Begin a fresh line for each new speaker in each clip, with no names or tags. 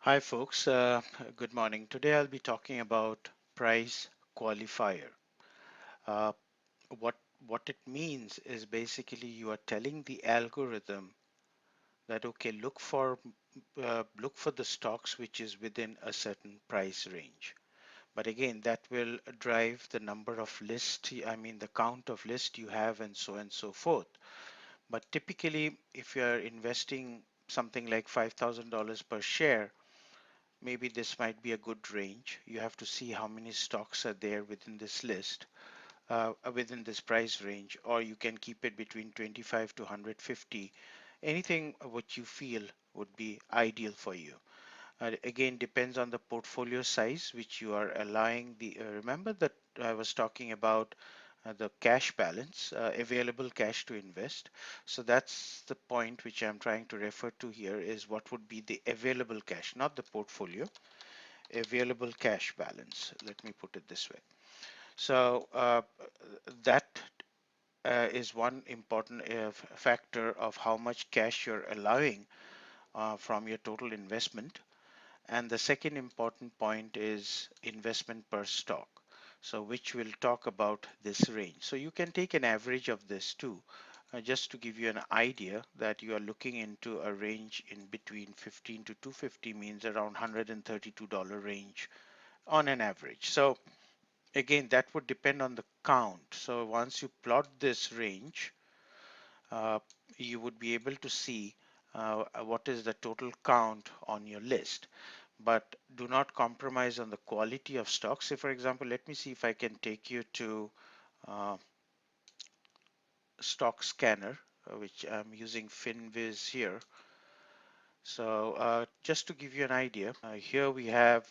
Hi folks, good morning. Today I'll be talking about price qualifier. Uh, what what it means is basically you are telling the algorithm that okay, look for the stocks which is within a certain price range. But again, that will drive the number of I mean the count of list you have and so forth. But typically, if you are investing something like $5,000 per share, maybe this might be a good range. You have to see how many stocks are there within this list, within this price range, or you can keep it between 25 to 150. Anything what you feel would be ideal for you. Again, depends on the portfolio size which you are allowing the. Remember that I was talking about the cash balance, available cash to invest. So that's the point which I'm trying to refer to here is what would be the available cash, not the portfolio available cash balance. Let me put it this way. So that is one important factor of how much cash you're allowing from your total investment. And the second important point is investment per stock. So which we'll talk about this range. So you can take an average of this too, just to give you an idea that you are looking into a range in between 15 to 250 means around $132 range on an average. So again, that would depend on the count. So once you plot this range, uh, you would be able to see what is the total count on your list. But do not compromise on the quality of stocks. Say, for example, let me see if I can take you to uh, stock scanner, which I'm using FinViz here. So just to give you an idea, here we have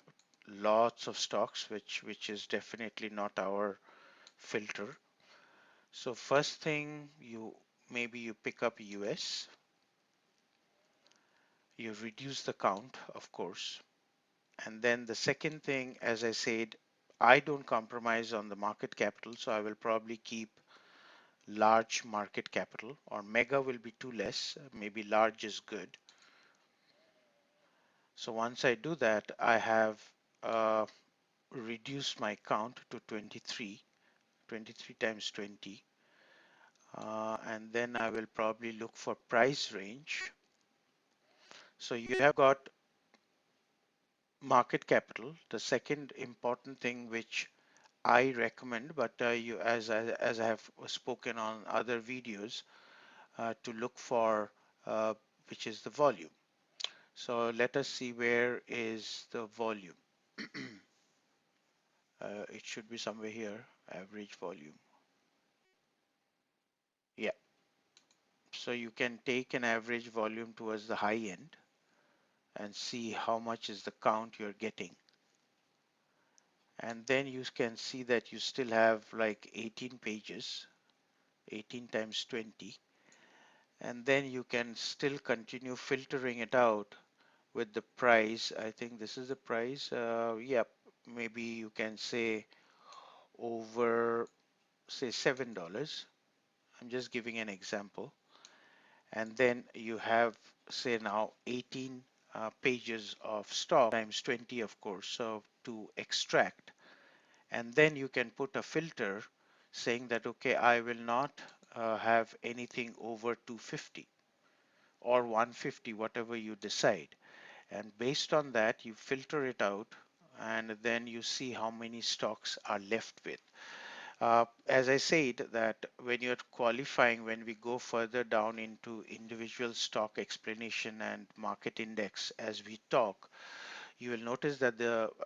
lots of stocks, which is definitely not our filter. So first thing maybe you pick up US, you reduce the count, of course. And then the second thing, as I said, I don't compromise on the market capital, so I will probably keep large market capital, or mega will be too less, maybe large is good. So once I do that, I have uh, reduced my count to 23, 23 times 20. And then I will probably look for price range. So you have got market capital. The second important thing which I recommend, but as I have spoken on other videos, to look for uh, which is the volume. So let us see where is the volume. It should be somewhere here, average volume. Yeah, so you can take an average volume towards the high end and see how much is the count you're getting. And then you can see that you still have like 18 pages, 18 times 20. And then you can still continue filtering it out with the price. I think this is the price. Yeah, maybe you can say over, say $7. I'm just giving an example. And then you have, say now 18 pages of stock times 20, of course, so to extract. And then you can put a filter saying that, okay, I will not have anything over 250 or 150, whatever you decide. And based on that, you filter it out and then you see how many stocks are left with. As I said, that when you're qualifying, when we go further down into individual stock explanation and market index as we talk, you will notice that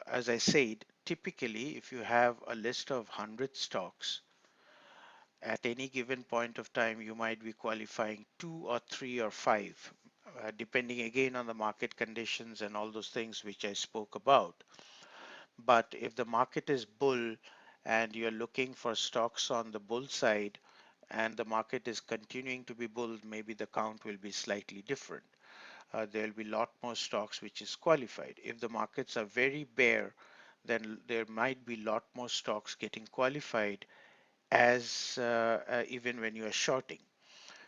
as I said, typically if you have a list of 100 stocks, at any given point of time, you might be qualifying two or three or five, depending again on the market conditions and all those things which I spoke about. But if the market is bull and you're looking for stocks on the bull side and the market is continuing to be bull, maybe the count will be slightly different. There'll be a lot more stocks which is qualified. If the markets are very bare, then there might be a lot more stocks getting qualified as even when you are shorting.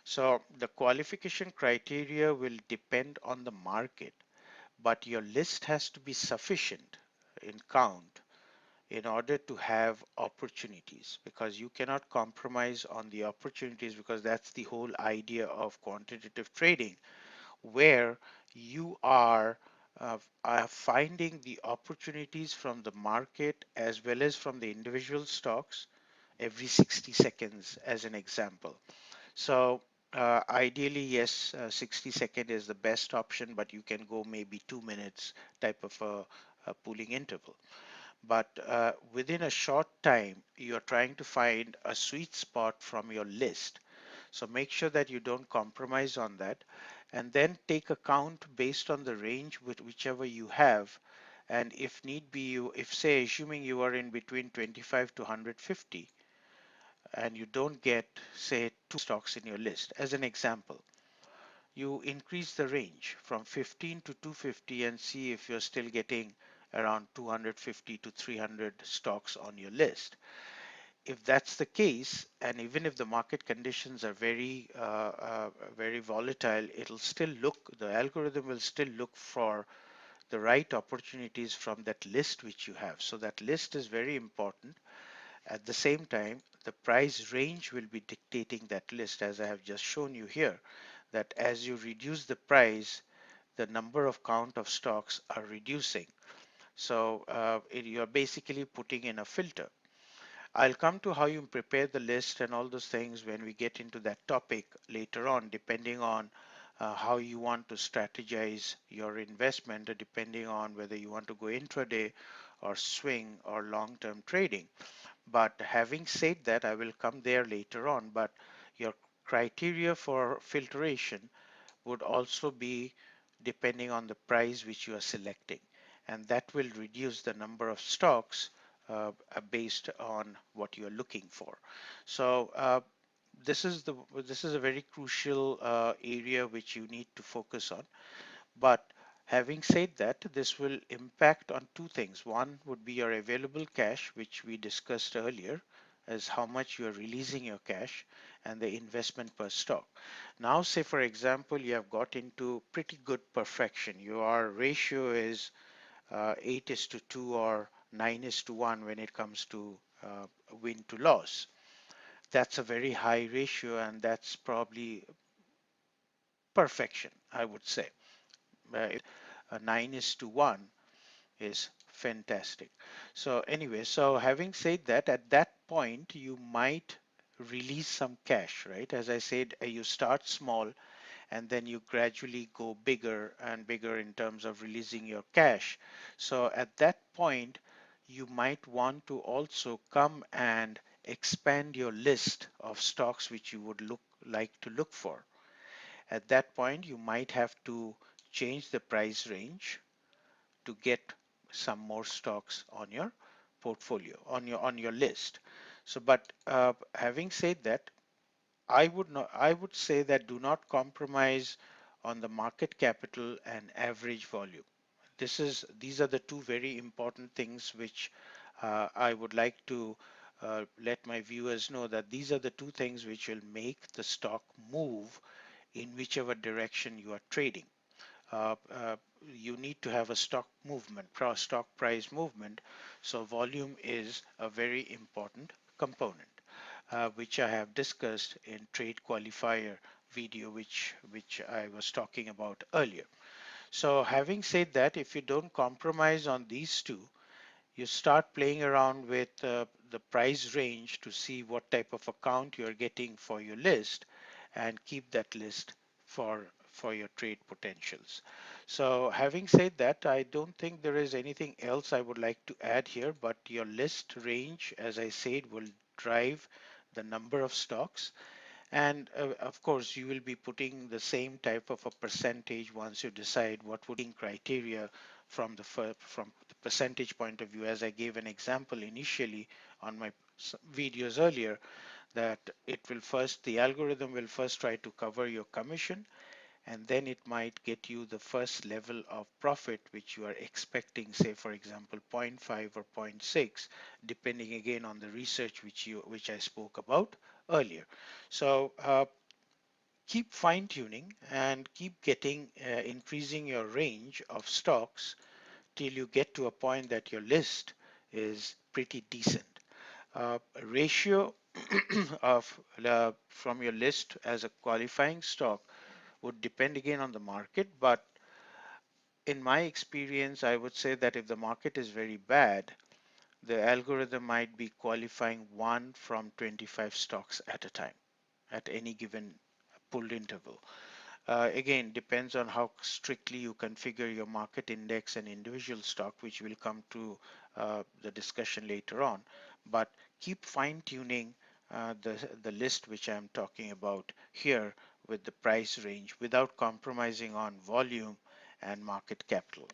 So the qualification criteria will depend on the market, but your list has to be sufficient in count in order to have opportunities, because you cannot compromise on the opportunities, because that's the whole idea of quantitative trading, where you are finding the opportunities from the market as well as from the individual stocks every 60 seconds as an example. So ideally, yes, 60-second is the best option, but you can go maybe 2 minutes type of a pooling interval. But within a short time, you're trying to find a sweet spot from your list. So make sure that you don't compromise on that, and then take account based on the range with whichever you have. And if need be, if say, assuming you are in between 25 to 150, and you don't get, say, two stocks in your list, as an example, you increase the range from 15 to 250 and see if you're still getting around 250 to 300 stocks on your list. If that's the case, and even if the market conditions are very volatile, it'll still look, the algorithm will still look for the right opportunities from that list which you have. So that list is very important. At the same time, the price range will be dictating that list, as I have just shown you here, that as you reduce the price, the number of count of stocks are reducing. So you're basically putting in a filter. I'll come to how you prepare the list and all those things when we get into that topic later on, depending on how you want to strategize your investment, depending on whether you want to go intraday or swing or long-term trading. But having said that, I will come there later on. But your criteria for filtration would also be depending on the price which you are selecting, and that will reduce the number of stocks based on what you are looking for. So this is a very crucial area which you need to focus on. But having said that, this will impact on two things. One would be your available cash, which we discussed earlier, as how much you are releasing your cash, and the investment per stock. Now, say for example, you have got into pretty good perfection. Your ratio is 8 is to 2 or 9 is to 1 when it comes to win to loss. That's a very high ratio, and that's probably perfection, I would say. A 9 is to 1 is fantastic. So anyway, so having said that, at that point you might release some cash, right? As I said, you start small and then you gradually go bigger and bigger in terms of releasing your cash. So at that point, you might want to also come and expand your list of stocks which you would like to look for. At that point, you might have to change the price range to get some more stocks on your portfolio, on your list. So but having said that, I would say that do not compromise on the market capital and average volume. These are the two very important things which I would like to let my viewers know, that these are the two things which will make the stock move in whichever direction you are trading. You need to have a stock movement, stock price movement. So volume is a very important component, which I have discussed in trade qualifier video, which I was talking about earlier. So having said that, if you don't compromise on these two, you start playing around with the price range to see what type of account you're getting for your list, and keep that list for your trade potentials. So having said that, I don't think there is anything else I would like to add here, but your list range, as I said, will drive the number of stocks. And of course, you will be putting the same type of a percentage once you decide what would be criteria from from the percentage point of view. As I gave an example initially on my videos earlier, that the algorithm will first try to cover your commission, and then it might get you the first level of profit which you are expecting, say for example zero point 0.5 or zero point 0.6, depending again on the research which I spoke about earlier. So keep fine tuning and keep getting increasing your range of stocks till you get to a point that your list is pretty decent. Ratio of from your list as a qualifying stock would depend again on the market, but in my experience, I would say that if the market is very bad, the algorithm might be qualifying one from 25 stocks at a time at any given pulled interval. Again, depends on how strictly you configure your market index and individual stock, which will come to the discussion later on. But keep fine tuning the list which I'm talking about here with the price range without compromising on volume and market capital.